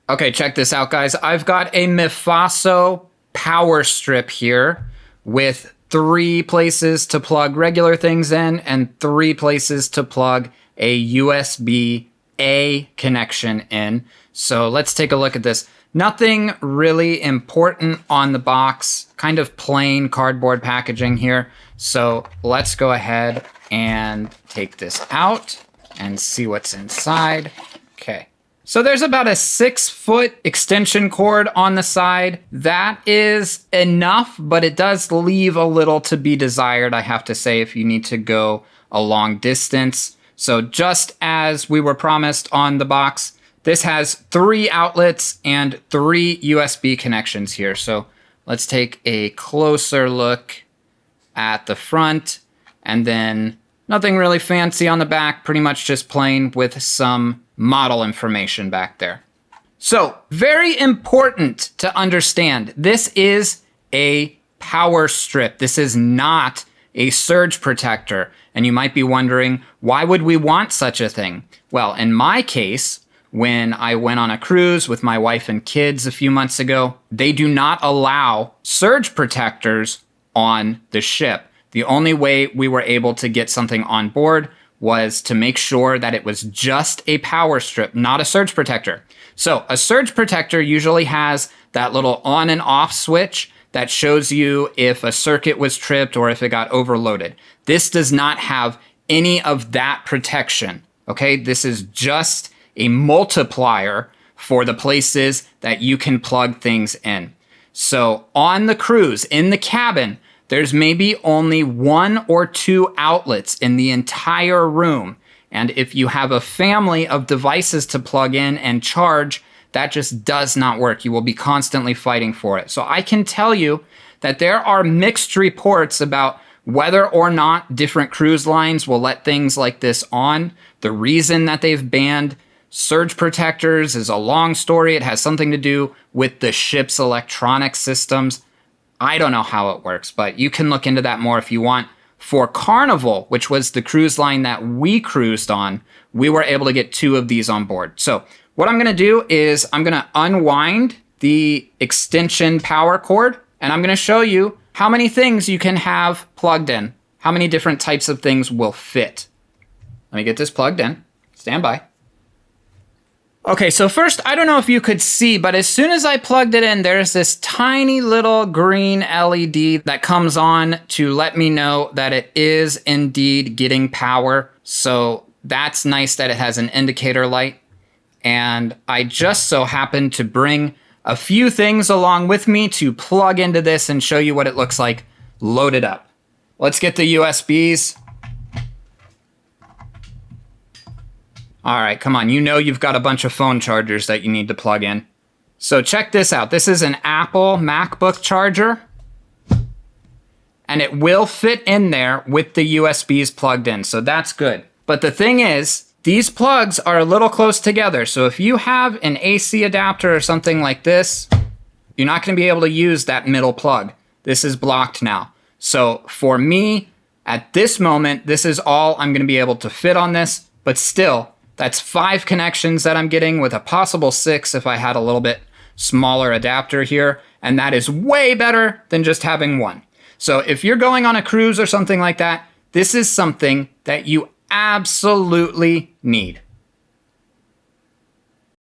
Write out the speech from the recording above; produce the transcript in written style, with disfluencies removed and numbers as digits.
Okay, check this out, guys. I've got a Mifaso power strip here with 3 places to plug regular things in and 3 places to plug a USB-A connection in. So let's take a look at this. Nothing really important on the box, kind of plain cardboard packaging here. So let's go ahead and take this out and see what's inside. Okay. So there's about a 6-foot extension cord on the side. That is enough, but it does leave a little to be desired, I have to say, if you need to go a long distance. So just as we were promised on the box, this has 3 outlets and 3 USB connections here. So let's take a closer look at the front, and then nothing really fancy on the back, pretty much just plain with some model information back there. So very important to understand, this is a power strip. This is not a surge protector. And you might be wondering, why would we want such a thing? Well, in my case, when I went on a cruise with my wife and kids a few months ago, they do not allow surge protectors on the ship. The only way we were able to get something on board was to make sure that it was just a power strip, not a surge protector. So a surge protector usually has that little on and off switch that shows you if a circuit was tripped or if it got overloaded. This does not have any of that protection, okay? This is just a multiplier for the places that you can plug things in. So on the cruise, in the cabin, there's maybe only 1 or 2 outlets in the entire room. And if you have a family of devices to plug in and charge, that just does not work. You will be constantly fighting for it. So I can tell you that there are mixed reports about whether or not different cruise lines will let things like this on. The reason that they've banned surge protectors is a long story. It has something to do with the ship's electronic systems. I don't know how it works, but you can look into that more if you want. For Carnival, which was the cruise line that we cruised on, we were able to get 2 of these on board. So what I'm going to do is I'm going to unwind the extension power cord, and I'm going to show you how many things you can have plugged in, how many different types of things will fit. Let me get this plugged in. Stand by. Okay, so first, I don't know if you could see, but as soon as I plugged it in, there's this tiny little green LED that comes on to let me know that it is indeed getting power. So that's nice that it has an indicator light. And I just so happened to bring a few things along with me to plug into this and show you what it looks like loaded up. Let's get the USBs. All right, come on. You know you've got a bunch of phone chargers that you need to plug in. So check this out. This is an Apple MacBook charger, and it will fit in there with the USBs plugged in, so that's good. But the thing is, these plugs are a little close together, so if you have an AC adapter or something like this, you're not going to be able to use that middle plug. This is blocked now. So for me, at this moment, this is all I'm going to be able to fit on this, but still, that's 5 connections that I'm getting with a possible 6 if I had a little bit smaller adapter here. And that is way better than just having 1. So if you're going on a cruise or something like that, this is something that you absolutely need.